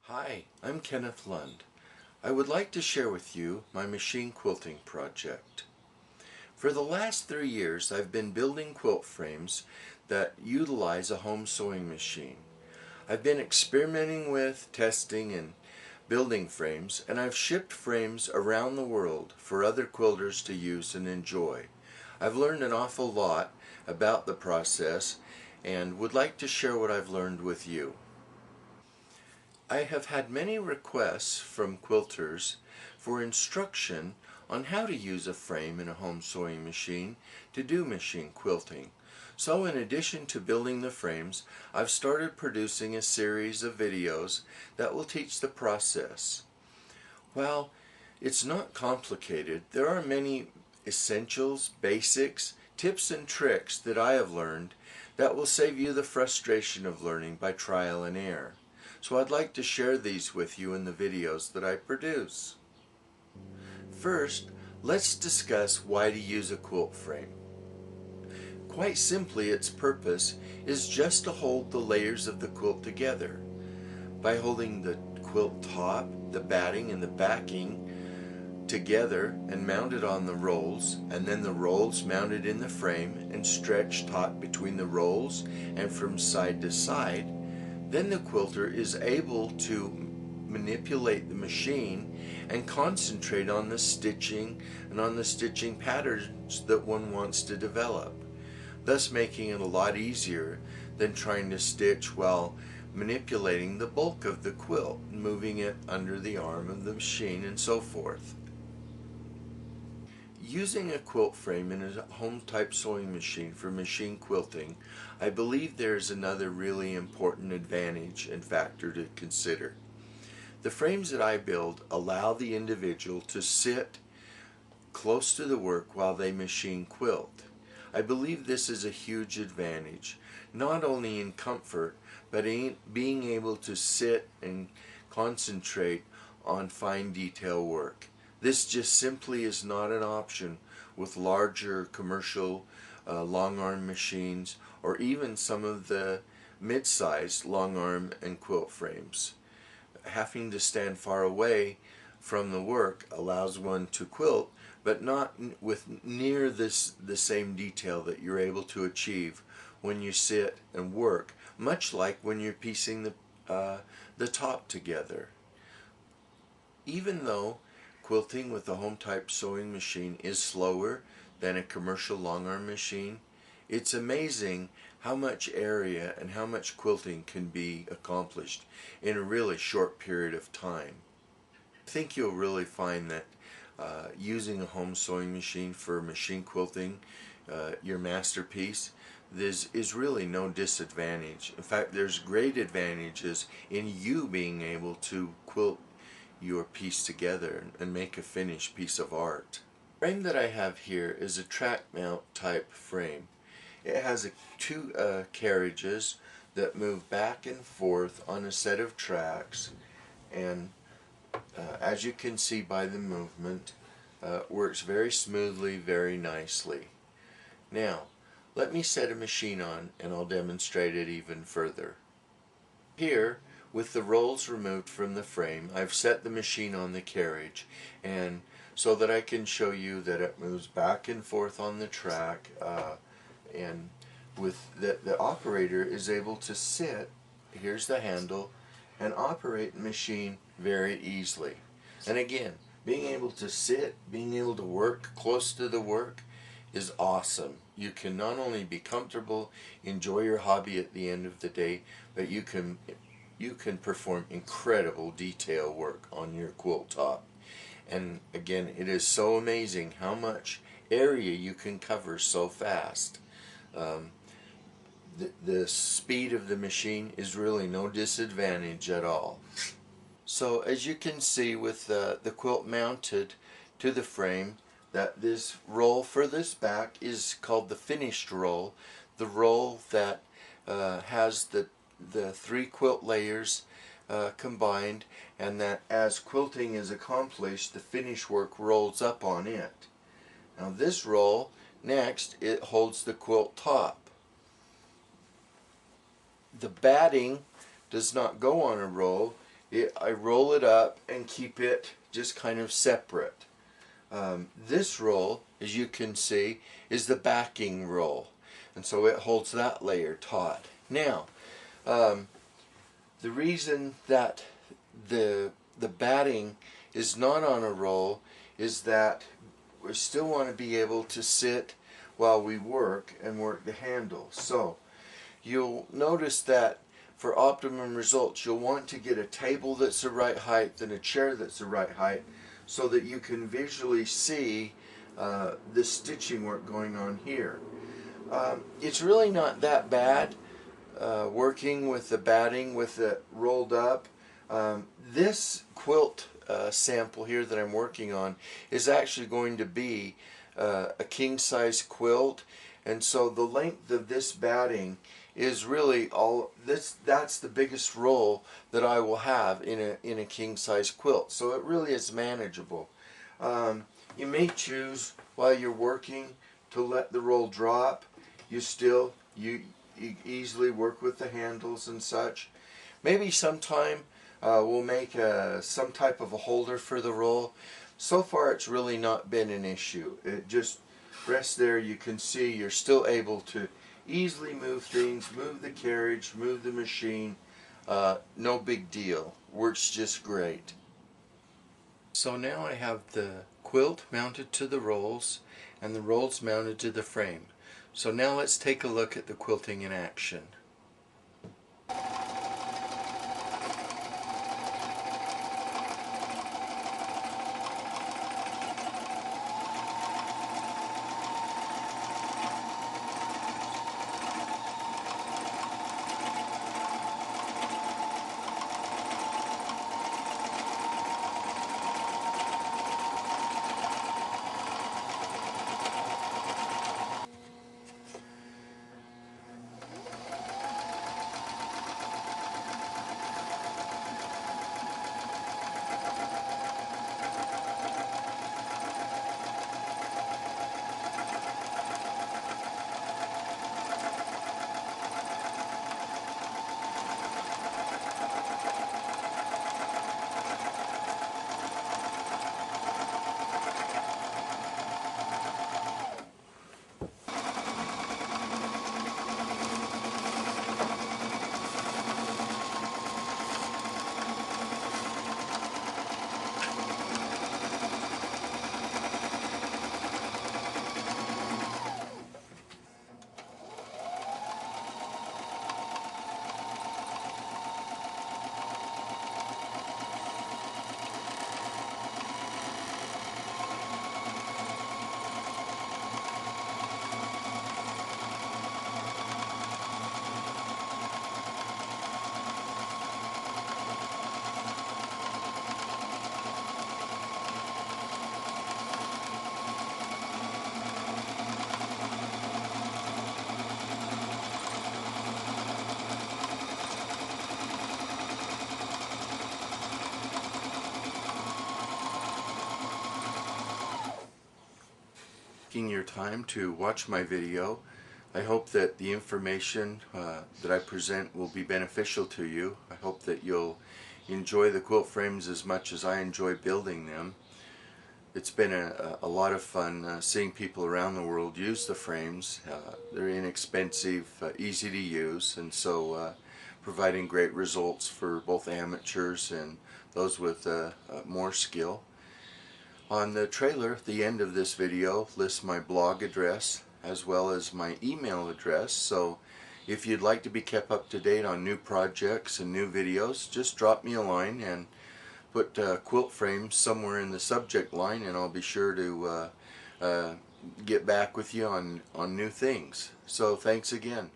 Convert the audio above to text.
Hi, I'm Kenneth Lund. I would like to share with you my machine quilting project. For the last 3 years I've been building quilt frames that utilize a home sewing machine. I've been experimenting with, testing, and building frames, and I've shipped frames around the world for other quilters to use and enjoy. I've learned an awful lot about the process and would like to share what I've learned with you. I have had many requests from quilters for instruction on how to use a frame in a home sewing machine to do machine quilting. So in addition to building the frames, I've started producing a series of videos that will teach the process. While it's not complicated, there are many essentials, basics, tips and tricks that I have learned that will save you the frustration of learning by trial and error. So I'd like to share these with you in the videos that I produce. First, let's discuss why to use a quilt frame. Quite simply, its purpose is just to hold the layers of the quilt together. By holding the quilt top, the batting, and the backing together and mounted on the rolls, and then the rolls mounted in the frame and stretched taut between the rolls and from side to side, then the quilter is able to manipulate the machine and concentrate on the stitching and on the stitching patterns that one wants to develop, thus making it a lot easier than trying to stitch while manipulating the bulk of the quilt, moving it under the arm of the machine and so forth. Using a quilt frame in a home type sewing machine for machine quilting, I believe there is another really important advantage and factor to consider. The frames that I build allow the individual to sit close to the work while they machine quilt. I believe this is a huge advantage, not only in comfort, but in being able to sit and concentrate on fine detail work. This just simply is not an option with larger commercial long arm machines or even some of the mid-sized long arm and quilt frames. Having to stand far away from the work allows one to quilt, but not with near the same detail that you're able to achieve when you sit and work, much like when you're piecing the top together. Even though quilting with a home type sewing machine is slower than a commercial long arm machine, it's amazing how much area and how much quilting can be accomplished in a really short period of time. I think you'll really find that using a home sewing machine for machine quilting, your masterpiece, is really no disadvantage. In fact, there's great advantages in you being able to quilt your piece together and make a finished piece of art. The frame that I have here is a track mount type frame. It has two carriages that move back and forth on a set of tracks, and as you can see by the movement, works very smoothly, very nicely. Now, let me set a machine on and I'll demonstrate it even further. Here, with the rolls removed from the frame, I've set the machine on the carriage, and so that I can show you that it moves back and forth on the track, and with the operator is able to sit, here's the handle, and operate the machine very easily. And again, being able to sit, being able to work close to the work is awesome. You can not only be comfortable, enjoy your hobby at the end of the day, but you can perform incredible detail work on your quilt top. And again, it is so amazing how much area you can cover so fast. The speed of the machine is really no disadvantage at all. So as you can see with the quilt mounted to the frame, that this roll for this back is called the finished roll, the roll that has the 3 quilt layers combined, and that as quilting is accomplished, the finish work rolls up on it. Now this roll, next, it holds the quilt top. The batting does not go on a roll, I roll it up and keep it just kind of separate. This roll, as you can see, is the backing roll, and so it holds that layer taut. Now, the reason that the batting is not on a roll is that we still want to be able to sit while we work and work the handle. So you'll notice that for optimum results you'll want to get a table that's the right height and a chair that's the right height, so that you can visually see the stitching work going on here. It's really not that bad working with the batting with it rolled up. This quilt sample here that I'm working on is actually going to be a king size quilt, and so the length of this batting is really all this. That's the biggest roll that I will have in a king size quilt, so it really is manageable. You may choose while you're working to let the roll drop. You easily work with the handles and such. Maybe sometime we'll make some type of a holder for the roll. So far it's really not been an issue. It just rests there. You can see you're still able to easily move things, move the carriage, move the machine. No big deal. Works just great. So now I have the quilt mounted to the rolls and the rolls mounted to the frame. So now let's take a look at the quilting in action. Taking your time to watch my video. I hope that the information that I present will be beneficial to you. I hope that you'll enjoy the quilt frames as much as I enjoy building them. It's been a lot of fun seeing people around the world use the frames. They're inexpensive, easy to use, and so providing great results for both amateurs and those with more skill. On the trailer at the end of this video lists my blog address as well as my email address, so if you'd like to be kept up to date on new projects and new videos, just drop me a line and put quilt frames somewhere in the subject line, and I'll be sure to get back with you on new things. So thanks again.